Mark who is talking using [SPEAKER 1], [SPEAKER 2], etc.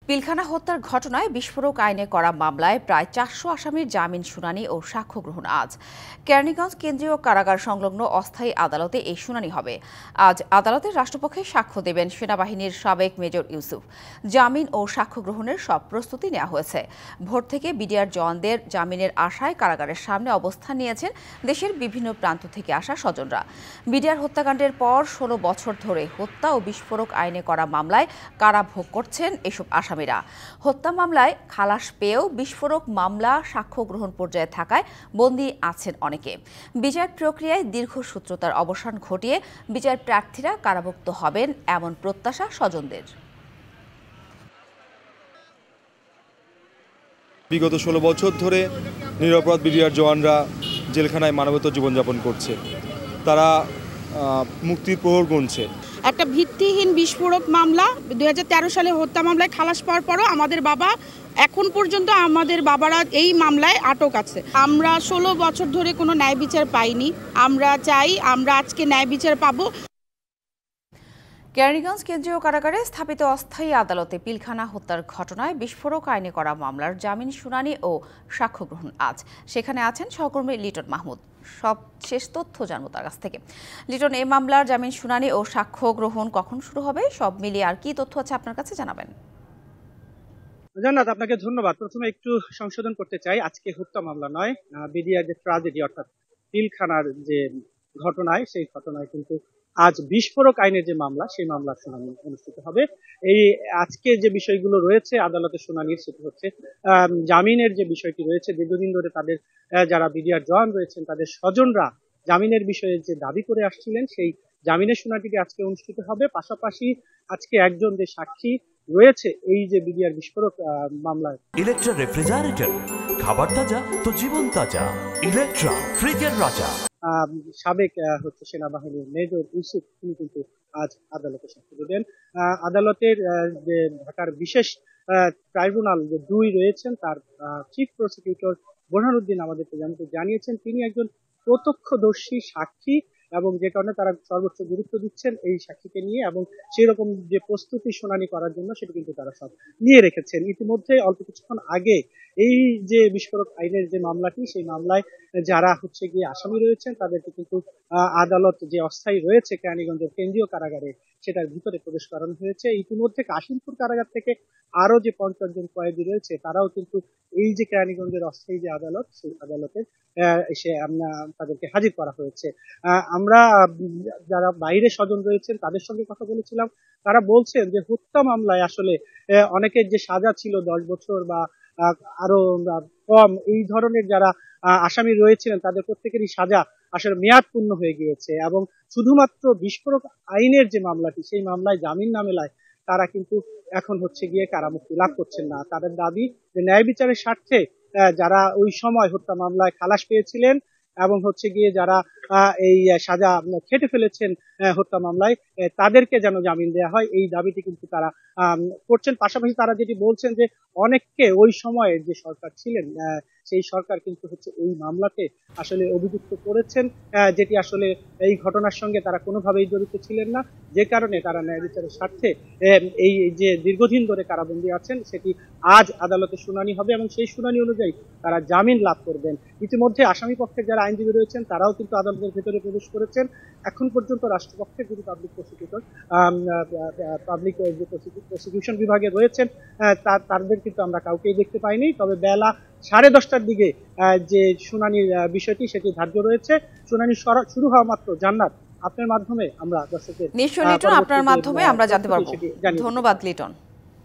[SPEAKER 1] পিলখানা হত্যার ঘটনায় বিস্ফোরক আইনে করা মামলায় প্রায় 400 আসামির জামিন শুনানি ও সাক্ষ্য গ্রহণ আজ। কেরানীগঞ্জ কেন্দ্রীয় কারাগার সংলগ্ন অস্থায়ী আদালতে এই শুনানি হবে। আজ আদালতের রাষ্ট্রপক্ষে সাক্ষ্য দেবেন সেনাবাহিনীর সাবেক মেজর ইউসুফ। জামিন ও সাক্ষ্য গ্রহণের সব প্রস্তুতি নেওয়া হয়েছে। ভোর থেকে বিডিআর জওয়ানদের জামিনের আশায় কারাগারের সামনে অবস্থান নিয়েছেন দেশের বিভিন্ন প্রান্ত থেকে আসা স্বজনরা। বিডিআর হত্যাকাণ্ডের পর 16 বছর ধরে হত্যা ও বিস্ফোরক আইনে করা মামলায় কারাভোগ করছেন এসব আসামিরা। হত্যা মামলায় খালাস পেয়েও বিস্ফোরক মামলা সাক্ষ্য গ্রহণ পর্যায়ে থাকায় বন্দী আছেন অনেকে। বিচার প্রক্রিয়ায় দীর্ঘসূত্রতার অবসান ঘটিয়ে বিচার প্রার্থীরা কারামুক্ত হবেন এমন প্রত্যাশা স্বজনদের।
[SPEAKER 2] বিগত 16 বছর ধরে নিরপরাধ বিডিআর জওয়ানরা জেলখানায় মানবতা জীবনযাপন করছে। তারা মুক্তির প্রহর গুনছে।
[SPEAKER 3] একটা ভিত্তিহীন বিস্ফোরক মামলা 2013 সালে হত্যা মামলায় খালাস পাওয়ার পরও আমাদের বাবা এখন পর্যন্ত আমাদের বাবারা এই মামলায় আটক আছে। আমরা 16 বছর ধরে কোনো ন্যায় বিচার পাইনি। আমরা চাই আমরা আজকে ন্যায় বিচার পাবো।
[SPEAKER 1] কেরানীগঞ্জ কেন্দ্রীয় কারাগারে স্থাপিত অস্থায়ী আদালতে পিলখানা হত্যার ঘটনায় বিস্ফোরক আইনে করা মামলার জামিন শুনানি ও সাক্ষ্য গ্রহণ আজ। সেখানে আছেন সহকর্মী লিটন মাহমুদ। সব শেষ তথ্য জানবো তার কাছ থেকে। লিটন, এই মামলার জামিন শুনানি ও সাক্ষ্য গ্রহণ কখন শুরু হবে? সব মিলিয়ে আর কি তথ্য আছে আপনার কাছে জানাবেন।
[SPEAKER 4] জান্নাত, আপনাকে ধন্যবাদ। প্রথমে একটু সংশোধন করতে চাই, আজকে হত্যা মামলা নয়, বিডিআর যে ট্র্যাজেডি অর্থাৎ পিলখানার যে ঘটনায়, সেই ঘটনায় কিন্তু আজ বিস্ফোরক আইনের যে মামলা, সেই মামলার শুনানি অনুষ্ঠিত হবে। এই আজকে যে বিষয়গুলো রয়েছে আদালতের শুনানির, সেটি হচ্ছে জামিনের যে বিষয়টি রয়েছে। দীর্ঘদিন ধরে তাদের যারা বিডিআর জওয়ান রয়েছেন তাদের স্বজনরা জামিনের বিষয়ে যে দাবি করে আসছিলেন, সেই জামিনের শুনানিটি আজকে অনুষ্ঠিত হবে। পাশাপাশি আজকে একজন যে সাক্ষী রয়েছে এই যে বিডিআর বিস্ফোরক মামলায়।
[SPEAKER 5] ইলেকট্রা রেফ্রিজারেটর, খাবার তাজা তো জীবন তাজা। ইলেকট্রা, ফ্রিজের রাজা।
[SPEAKER 4] সাবেক হচ্ছে সেনাবাহিনীর মেজর ইউসুফ, তিনি কিন্তু আজ আদালতে সাক্ষ্য দেবেন। আদালতের যে ঢাকার বিশেষ ট্রাইব্যুনাল যে 2 রয়েছেন, তার চিফ প্রসিকিউটর বোরহানুদ্দিন আমাদেরকে জানিয়েছেন তিনি একজন প্রত্যক্ষদর্শী সাক্ষী, এবং যে কারণে তারা সর্বোচ্চ গুরুত্ব দিচ্ছেন এই সাক্ষীকে নিয়ে, এবং সেই রকম যে প্রস্তুতি শুনানি করার জন্য সেটা কিন্তু তারা সব নিয়ে রেখেছেন। ইতিমধ্যে অল্প কিছুক্ষণ আগে এই যে বিস্ফোরক আইনের যে মামলাটি, সেই মামলায় যারা হচ্ছে গিয়ে আসামি রয়েছেন তাদেরকে কিন্তু আদালত যে অস্থায়ী রয়েছে কেরানীগঞ্জের কেন্দ্রীয় কারাগারে, সেটার ভিতরে প্রবেশ করানো হয়েছে। ইতিমধ্যে কাশিমপুর কারাগার থেকে আরো যে 50 জন কয়েদি রয়েছে তারাও কিন্তু এই যে কেরানীগঞ্জের অস্থায়ী যে আদালত, সেই আদালতে এসে তাদেরকে হাজির করা হয়েছে। আমরা যারা বাইরে স্বজন রয়েছেন তাদের সঙ্গে কথা বলেছিলাম, তারা বলছেন যে হত্যা মামলায় আসলে অনেকের যে সাজা ছিল 10 বছর বা আরো কম, এই ধরনের যারা আসামি রয়েছিলেন তাদের প্রত্যেকেরই সাজা আসলে মেয়াদ পূর্ণ হয়ে গিয়েছে, এবং শুধুমাত্র বিস্ফোরক আইনের যে মামলাটি, সেই মামলায় জামিন না মেলায় তারা কিন্তু এখন হচ্ছে গিয়ে কারামুক্তি লাভ করছেন না। তাদের দাবি যে ন্যায় বিচারের স্বার্থে যারা ওই সময় হত্যা মামলায় খালাস পেয়েছিলেন এবং হচ্ছে গিয়ে যারা এই সাজা খেটে ফেলেছেন হত্যা মামলায়, তাদেরকে যেন জামিন দেওয়া হয়, এই দাবিটি কিন্তু তারা করছেন। পাশাপাশি তারা যেটি বলছেন যে অনেককে ওই সময়ের যে সরকার ছিলেন সেই সরকার কিন্তু হচ্ছে এই মামলাতে আসলে অভিযুক্ত করেছেন, যেটি আসলে এই ঘটনার সঙ্গে তারা কোনোভাবেই জড়িত ছিলেন না, যে কারণে তারা ন্যায় বিচারের স্বার্থে এই যে দীর্ঘদিন ধরে কারাবন্দী আছেন সেটি আজ আদালতে শুনানি হবে, এবং সেই শুনানি অনুযায়ী তারা জামিন লাভ করবেন। ইতিমধ্যে আসামি পক্ষের যারা আইনজীবী রয়েছেন তারাও কিন্তু আদালতের ভেতরে প্রবেশ করেছেন। এখন পর্যন্ত রাষ্ট্রপক্ষের যিনি পাবলিক প্রসিকিউটর, পাবলিক প্রসিকিউশন বিভাগে রয়েছেন, তাদের কিন্তু আমরা কাউকেই দেখতে পাইনি। তবে বেলা 10:30টার দিকে যে শুনানির বিষয়টি সেটি ধার্য রয়েছে। শুনানি শুরু হওয়া মাত্র জান্নাত আপনার মাধ্যমে আমরা দর্শকদের
[SPEAKER 1] নিশ্চয়ই লিটন, আপনার মাধ্যমে আমরা জানতে পারবো। ধন্যবাদ লিটন।